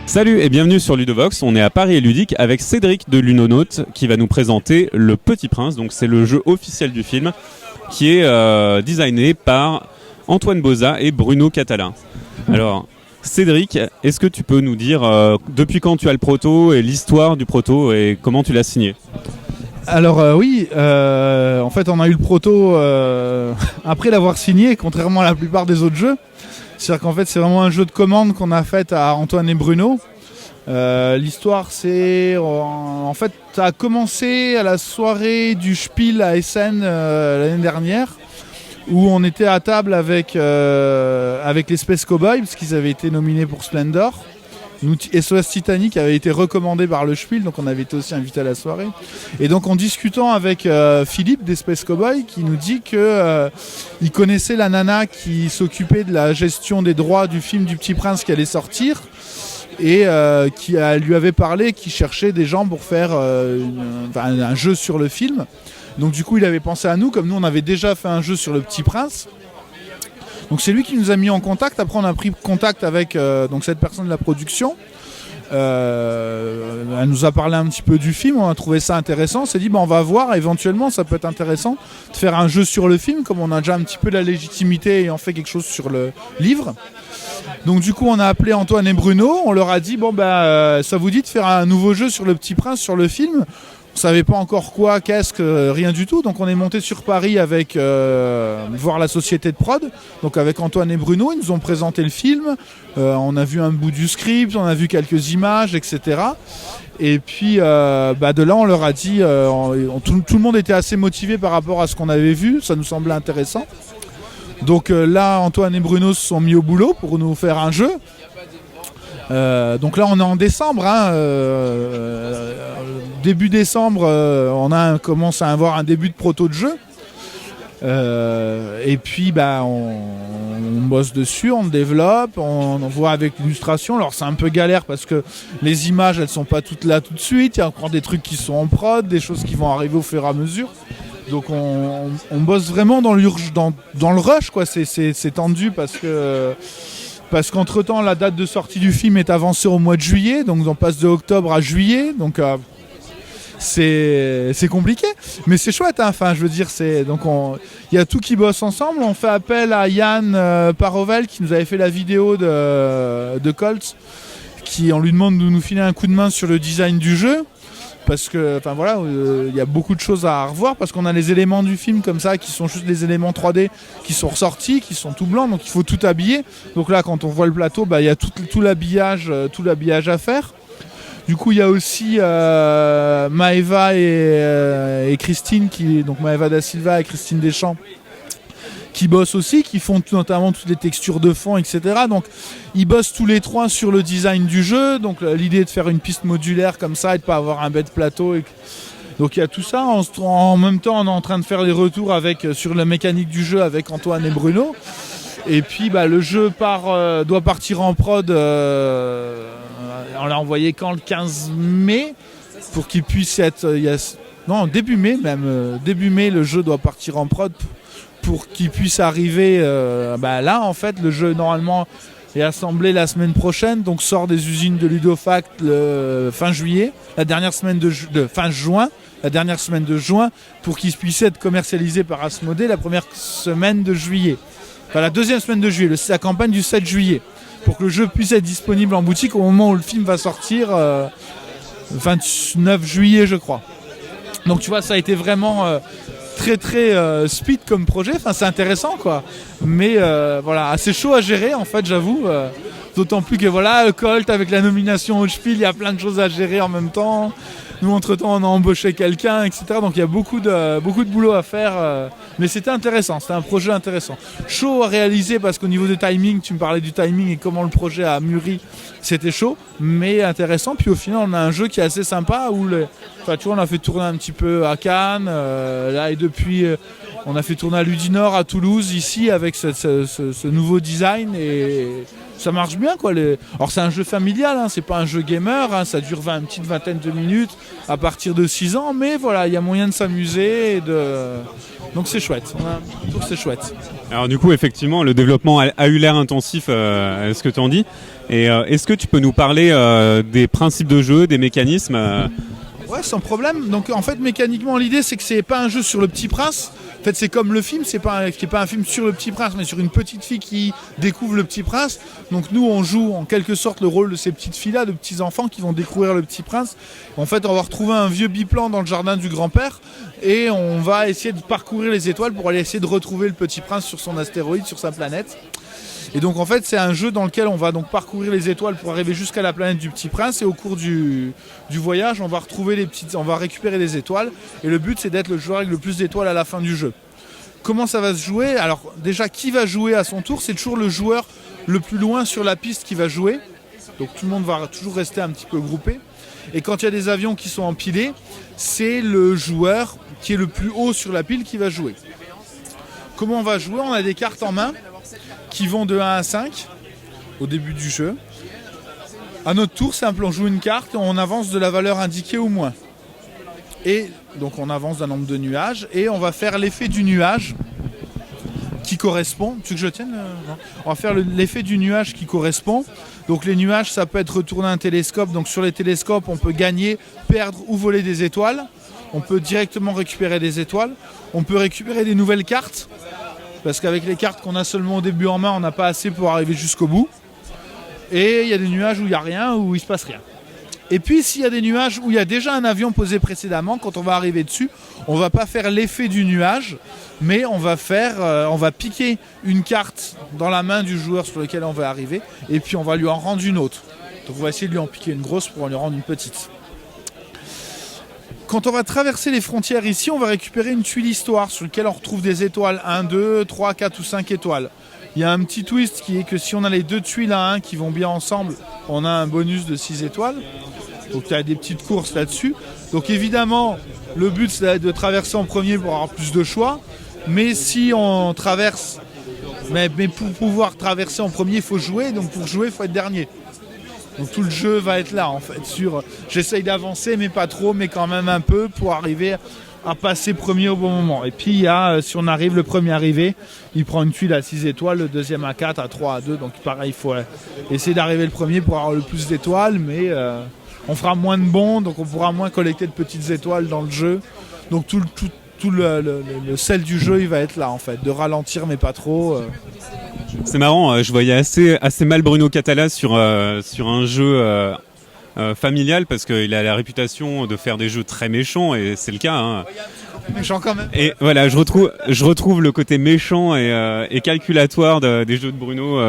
Salut et bienvenue sur Ludovox, on est à Paris et Ludique avec Cédric de Lunonautes qui va nous présenter Le Petit Prince. Donc c'est le jeu officiel du film qui est designé par Antoine Boza et Bruno Catala. Alors Cédric, est-ce que tu peux nous dire depuis quand tu as le proto et l'histoire du proto et comment tu l'as signé ? Alors oui, en fait on a eu le proto après l'avoir signé, contrairement à la plupart des autres jeux. C'est-à-dire qu'en fait c'est vraiment un jeu de commande qu'on a fait à Antoine et Bruno. L'histoire c'est... en fait ça a commencé à la soirée du Spiel à Essen l'année dernière, où on était à table avec les Space Cowboys, parce qu'ils avaient été nominés pour Splendor. Nous, SOS Titanic avait été recommandé par le Spiel, donc on avait été aussi invité à la soirée. Et donc en discutant avec Philippe des Space Cowboys, qui nous dit que il connaissait la nana qui s'occupait de la gestion des droits du film du Petit Prince qui allait sortir, et qui lui avait parlé, qui cherchait des gens pour faire un jeu sur le film. Donc du coup il avait pensé à nous, comme nous on avait déjà fait un jeu sur le Petit Prince. Donc c'est lui qui nous a mis en contact. Après on a pris contact avec donc cette personne de la production. Elle nous a parlé un petit peu du film, on a trouvé ça intéressant. On s'est dit on va voir, éventuellement ça peut être intéressant de faire un jeu sur le film, comme on a déjà un petit peu la légitimité et on fait quelque chose sur le livre. Donc du coup on a appelé Antoine et Bruno, on leur a dit ça vous dit de faire un nouveau jeu sur le Petit Prince, sur le film. On savait pas encore quoi, qu'est-ce que, rien du tout. Donc on est monté sur Paris avec voir la société de prod. Donc avec Antoine et Bruno, ils nous ont présenté le film. On a vu un bout du script, on a vu quelques images, etc. Et puis de là on leur a dit, tout le monde était assez motivé par rapport à ce qu'on avait vu. Ça nous semblait intéressant. Donc là Antoine et Bruno se sont mis au boulot pour nous faire un jeu. Donc là on est en décembre, début décembre, on commence à avoir un début de proto de jeu. Et puis on bosse dessus, on développe, on voit avec l'illustration. Alors c'est un peu galère parce que les images elles sont pas toutes là tout de suite. Il y a encore des trucs qui sont en prod, des choses qui vont arriver au fur et à mesure. Donc on bosse vraiment dans le rush quoi. C'est tendu parce qu'entre temps la date de sortie du film est avancée au mois de juillet, donc on passe de octobre à juillet, donc c'est compliqué, mais c'est chouette, hein. Enfin je veux dire, il y a tout qui bosse ensemble. On fait appel à Yann Parovel qui nous avait fait la vidéo de Colts, on lui demande de nous filer un coup de main sur le design du jeu. Parce que, il y a beaucoup de choses à revoir, parce qu'on a les éléments du film comme ça, qui sont juste des éléments 3D, qui sont ressortis, qui sont tout blancs, donc il faut tout habiller. Donc là, quand on voit le plateau, il y a tout l'habillage à faire. Du coup, il y a aussi Maëva et Christine, donc Maëva da Silva et Christine Deschamps, qui bossent aussi, qui font notamment toutes les textures de fond, etc. Donc ils bossent tous les trois sur le design du jeu. Donc l'idée est de faire une piste modulaire comme ça et de pas avoir un bête plateau. Donc il y a tout ça. En même temps, on est en train de faire les retours sur la mécanique du jeu avec Antoine et Bruno. Et puis le jeu doit partir en prod. On l'a envoyé quand, le 15 mai, pour qu'il puisse être... début mai même. Début mai, le jeu doit partir en prod pour qu'il puisse arriver là. En fait, le jeu normalement est assemblé la semaine prochaine, donc sort des usines de Ludofact fin juillet, la dernière semaine fin juin, la dernière semaine de juin, pour qu'il puisse être commercialisé par Asmodée la première semaine de juillet. Enfin la deuxième semaine de juillet, la campagne du 7 juillet, pour que le jeu puisse être disponible en boutique au moment où le film va sortir, 29 juillet je crois. Donc tu vois, ça a été vraiment très très speed comme projet. Enfin c'est intéressant quoi, mais assez chaud à gérer en fait, j'avoue. D'autant plus que Colt avec la nomination au Spiel, il y a plein de choses à gérer en même temps. Nous entre temps on a embauché quelqu'un, etc. Donc il y a beaucoup de boulot à faire, mais c'était intéressant, c'était un projet intéressant. Chaud à réaliser parce qu'au niveau du timing, tu me parlais du timing et comment le projet a mûri, c'était chaud, mais intéressant. Puis au final on a un jeu qui est assez sympa où tu vois, on a fait tourner un petit peu à Cannes, là, et depuis On a fait tourner à Ludinor, à Toulouse, ici, avec ce nouveau design, et ça marche bien, quoi. Alors c'est un jeu familial, hein, c'est pas un jeu gamer, hein, ça dure une petite vingtaine de minutes à partir de 6 ans, mais voilà, il y a moyen de s'amuser, donc c'est chouette. Je trouve que c'est chouette. Alors du coup, effectivement, le développement a eu l'air intensif, ce que tu en dis. Et est-ce que tu peux nous parler des principes de jeu, des mécanismes Ouais, sans problème. Donc en fait, mécaniquement, l'idée c'est que c'est pas un jeu sur le Petit Prince. En fait, c'est comme le film, c'est pas un film sur le Petit Prince, mais sur une petite fille qui découvre le Petit Prince. Donc nous, on joue en quelque sorte le rôle de ces petites filles-là, de petits enfants qui vont découvrir le Petit Prince. En fait, on va retrouver un vieux biplan dans le jardin du grand-père et on va essayer de parcourir les étoiles pour aller essayer de retrouver le Petit Prince sur son astéroïde, sur sa planète. Et donc en fait c'est un jeu dans lequel on va donc parcourir les étoiles pour arriver jusqu'à la planète du Petit Prince, et au cours du voyage on va récupérer des étoiles, et le but c'est d'être le joueur avec le plus d'étoiles à la fin du jeu. Comment ça va se jouer? Alors déjà, qui va jouer à son tour? C'est toujours le joueur le plus loin sur la piste qui va jouer, donc tout le monde va toujours rester un petit peu groupé, et quand il y a des avions qui sont empilés, c'est le joueur qui est le plus haut sur la pile qui va jouer. Comment on va jouer? On a des cartes en main qui vont de 1 à 5 au début du jeu. À notre tour, simple, on joue une carte et on avance de la valeur indiquée au moins. Et donc on avance d'un nombre de nuages et on va faire l'effet du nuage qui correspond. Tu veux que je tienne? On va faire l'effet du nuage qui correspond. Donc les nuages, ça peut être retourner un télescope. Donc sur les télescopes, on peut gagner, perdre ou voler des étoiles. On peut directement récupérer des étoiles. On peut récupérer des nouvelles cartes. Parce qu'avec les cartes qu'on a seulement au début en main, on n'a pas assez pour arriver jusqu'au bout. Et il y a des nuages où il n'y a rien, où il ne se passe rien. Et puis s'il y a des nuages où il y a déjà un avion posé précédemment, quand on va arriver dessus, on ne va pas faire l'effet du nuage, mais on va piquer une carte dans la main du joueur sur lequel on va arriver, et puis on va lui en rendre une autre. Donc on va essayer de lui en piquer une grosse pour lui rendre une petite. Quand on va traverser les frontières ici, on va récupérer une tuile histoire sur laquelle on retrouve des étoiles 1, 2, 3, 4 ou 5 étoiles. Il y a un petit twist qui est que si on a les deux tuiles à 1 qui vont bien ensemble, on a un bonus de 6 étoiles. Donc il y a des petites courses là-dessus. Donc évidemment, le but c'est de traverser en premier pour avoir plus de choix. Mais si on traverse, mais pour pouvoir traverser en premier, il faut jouer. Donc pour jouer, il faut être dernier. Donc tout le jeu va être là en fait. J'essaye d'avancer mais pas trop, mais quand même un peu pour arriver à passer premier au bon moment. Et puis si on arrive, le premier arrivé, il prend une tuile à 6 étoiles, le deuxième à 4, à 3, à 2. Donc pareil, il faut essayer d'arriver le premier pour avoir le plus d'étoiles, mais on fera moins de bons, donc on pourra moins collecter de petites étoiles dans le jeu. Donc tout le sel du jeu, il va être là en fait, de ralentir mais pas trop. C'est marrant, je voyais assez mal Bruno Catala sur un jeu familial, parce qu'il a la réputation de faire des jeux très méchants, et c'est le cas. Hein. Méchant quand même. Et voilà, je retrouve le côté méchant et calculatoire des jeux de Bruno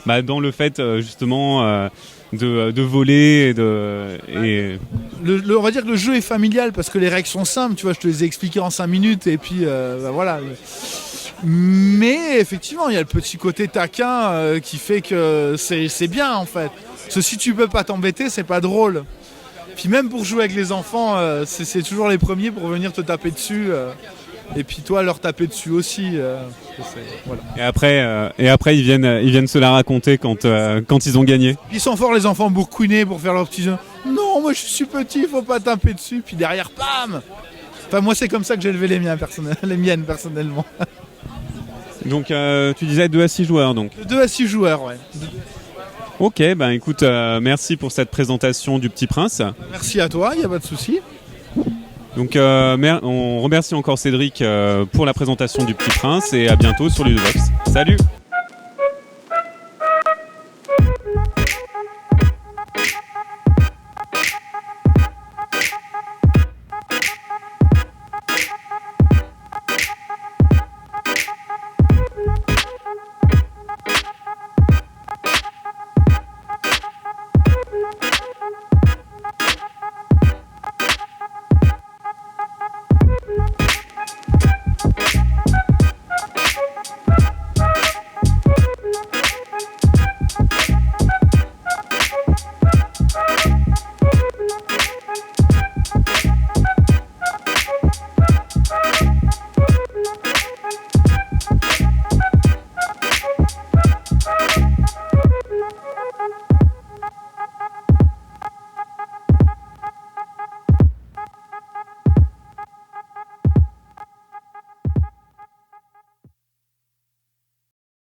dans le fait justement de voler on va dire que le jeu est familial parce que les règles sont simples, tu vois, je te les ai expliquées en 5 minutes et puis voilà. Mais effectivement, il y a le petit côté taquin qui fait que c'est bien en fait. Parce que si tu peux pas t'embêter, c'est pas drôle. Puis même pour jouer avec les enfants, c'est toujours les premiers pour venir te taper dessus. Et puis toi, leur taper dessus aussi. Voilà. Et après, ils viennent se la raconter quand ils ont gagné. Ils sont forts les enfants bourcounés pour faire leurs petits jeux. Non, moi je suis petit, faut pas taper dessus. Puis derrière, bam. Enfin moi c'est comme ça que j'ai élevé les miennes personnellement. Donc tu disais 2 à 6 joueurs donc. 2 à 6 joueurs, ouais. Ok, écoute, merci pour cette présentation du Petit Prince. Merci à toi, il n'y a pas de souci. Donc on remercie encore Cédric pour la présentation du Petit Prince, et à bientôt sur Ludovox. Salut!